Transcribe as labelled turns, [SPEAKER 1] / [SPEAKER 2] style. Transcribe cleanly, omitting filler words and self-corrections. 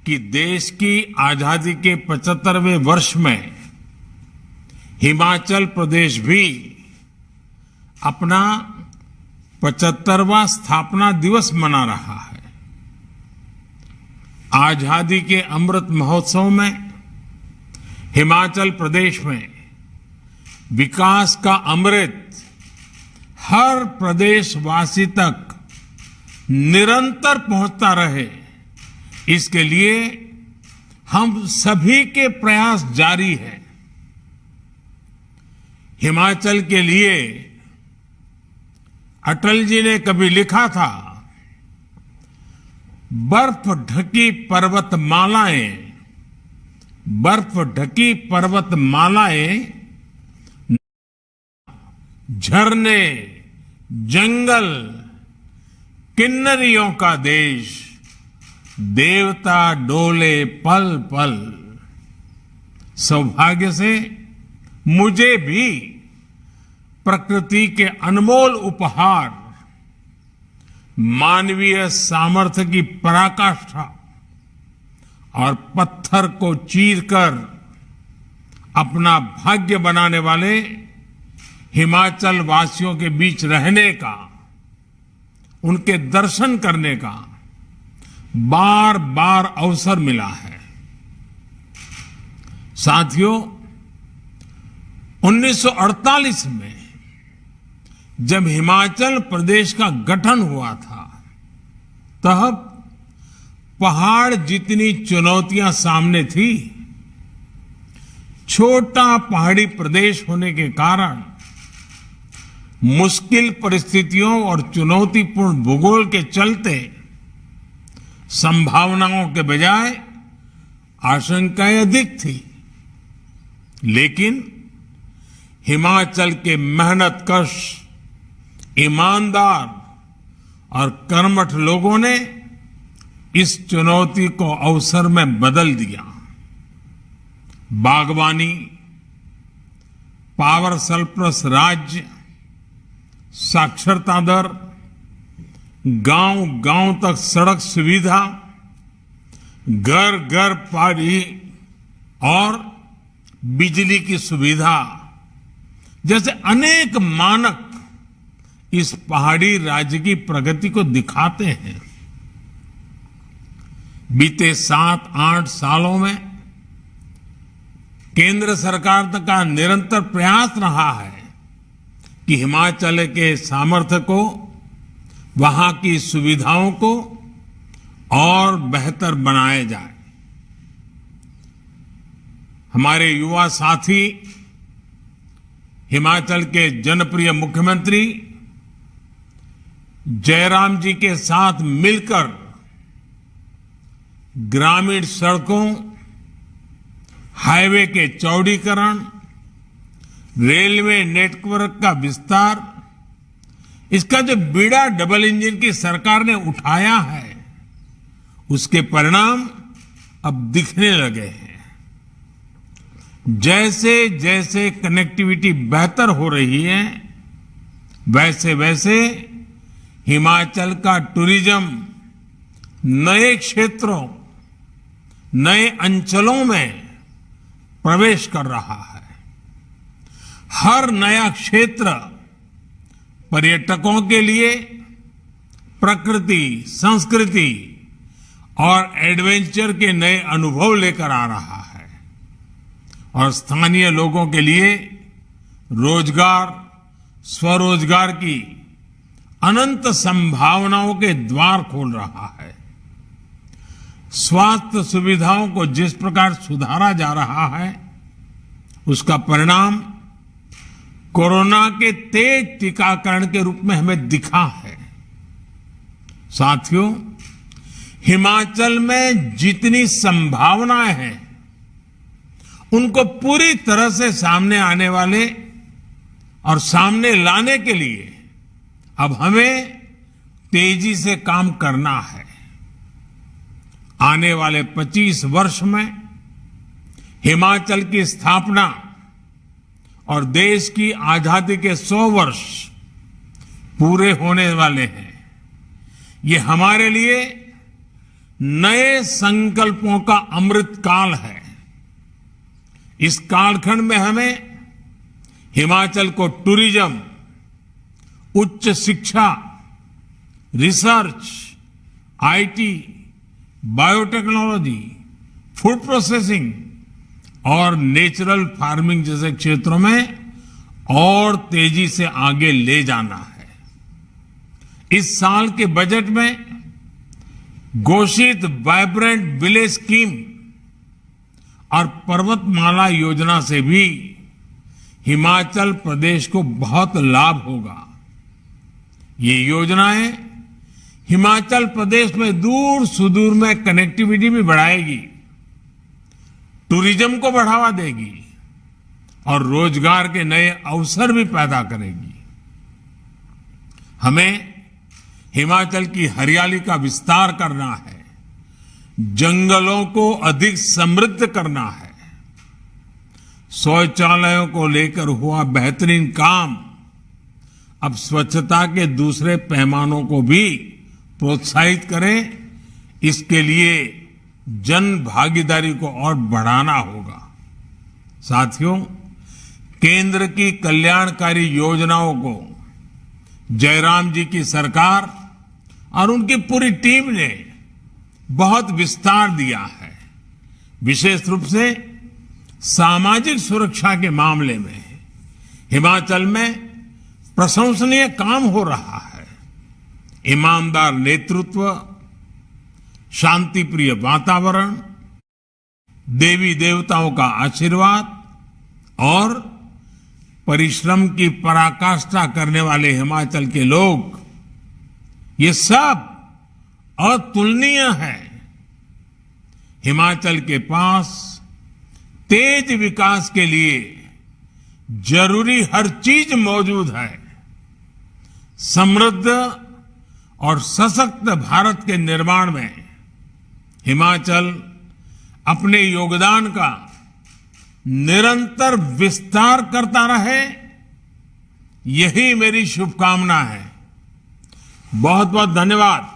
[SPEAKER 1] कि देश की आजादी के 75वें वर्ष में हिमाचल प्रदेश भी अपना 75वां स्थापना दिवस मना रहा है। आजादी के अमृत महोत्सव में हिमाचल प्रदेश में विकास का अमृत हर प्रदेशवासी तक निरंतर पहुंचता रहे, इसके लिए हम सभी के प्रयास जारी हैं। हिमाचल के लिए अटल जी ने कभी लिखा था, बर्फ ढकी पर्वतमालाएं, बर्फ ढकी पर्वतमालाएं, झरने, जंगल, किन्नरियों का देश, देवता डोले पल पल। सौभाग्य से मुझे भी प्रकृति के अनमोल उपहार, मानवीय सामर्थ्य की पराकाष्ठा और पत्थर को चीरकर अपना भाग्य बनाने वाले हिमाचल वासियों के बीच रहने का, उनके दर्शन करने का बार बार अवसर मिला है। साथियों, 1948 में जब हिमाचल प्रदेश का गठन हुआ था, तब पहाड़ जितनी चुनौतियां सामने थी। छोटा पहाड़ी प्रदेश होने के कारण मुश्किल परिस्थितियों और चुनौतीपूर्ण भूगोल के चलते संभावनाओं के बजाय आशंकाएं अधिक थी। लेकिन हिमाचल के मेहनतकश, ईमानदार और कर्मठ लोगों ने इस चुनौती को अवसर में बदल दिया। बागवानी, पावर सरप्लस राज्य, साक्षरता दर, गांव गांव तक सड़क सुविधा, घर घर पानी और बिजली की सुविधा जैसे अनेक मानक इस पहाड़ी राज्य की प्रगति को दिखाते हैं। बीते 7-8 सालों में केंद्र सरकार का निरंतर प्रयास रहा है कि हिमाचल के सामर्थ्य को, वहां की सुविधाओं को और बेहतर बनाया जाए। हमारे युवा साथी हिमाचल के जनप्रिय मुख्यमंत्री जयराम जी के साथ मिलकर ग्रामीण सड़कों, हाईवे के चौड़ीकरण, रेलवे नेटवर्क का विस्तार, इसका जो बीड़ा डबल इंजन की सरकार ने उठाया है, उसके परिणाम अब दिखने लगे हैं। जैसे जैसे कनेक्टिविटी बेहतर हो रही है, वैसे वैसे हिमाचल का टूरिज्म नए क्षेत्रों, नए अंचलों में प्रवेश कर रहा है। हर नया क्षेत्र पर्यटकों के लिए प्रकृति, संस्कृति और एडवेंचर के नए अनुभव लेकर आ रहा है और स्थानीय लोगों के लिए रोजगार, स्वरोजगार की अनंत संभावनाओं के द्वार खोल रहा है। स्वास्थ्य सुविधाओं को जिस प्रकार सुधारा जा रहा है, उसका परिणाम कोरोना के तेज टीकाकरण के रूप में हमें दिखा है। साथियों, हिमाचल में जितनी संभावनाएं हैं, उनको पूरी तरह से सामने आने वाले और सामने लाने के लिए अब हमें तेजी से काम करना है। आने वाले 25 वर्ष में हिमाचल की स्थापना और देश की आजादी के 100 वर्ष पूरे होने वाले हैं। ये हमारे लिए नए संकल्पों का अमृत काल है। इस कालखंड में हमें हिमाचल को टूरिज्म, उच्च शिक्षा, research, IT, biotechnology, food processing और नेचुरल फार्मिंग जैसे क्षेत्रों में और तेजी से आगे ले जाना है। इस साल के बजट में घोषित वाइब्रेंट विलेज स्कीम और पर्वतमाला योजना से भी हिमाचल प्रदेश को बहुत लाभ होगा। ये योजनाएं हिमाचल प्रदेश में दूर सुदूर में कनेक्टिविटी भी बढ़ाएगी, टूरिज्म को बढ़ावा देगी और रोजगार के नए अवसर भी पैदा करेगी। हमें हिमाचल की हरियाली का विस्तार करना है, जंगलों को अधिक समृद्ध करना है। शौचालयों को लेकर हुआ बेहतरीन काम अब स्वच्छता के दूसरे पैमानों को भी प्रोत्साहित करें। इसके लिए जन भागीदारी को और बढ़ाना होगा। साथियों, केंद्र की कल्याणकारी योजनाओं को जयराम जी की सरकार और उनकी पूरी टीम ने बहुत विस्तार दिया है। विशेष रूप से सामाजिक सुरक्षा के मामले में हिमाचल में प्रशंसनीय काम हो रहा है। ईमानदार नेतृत्व, शांतिप्रिय वातावरण, देवी देवताओं का आशीर्वाद और परिश्रम की पराकाष्ठा करने वाले हिमाचल के लोग, ये सब अतुलनीय है। हिमाचल के पास तेज विकास के लिए जरूरी हर चीज मौजूद है। समृद्ध और सशक्त भारत के निर्माण में हिमाचल अपने योगदान का निरंतर विस्तार करता रहे, यही मेरी शुभकामना है। बहुत बहुत धन्यवाद।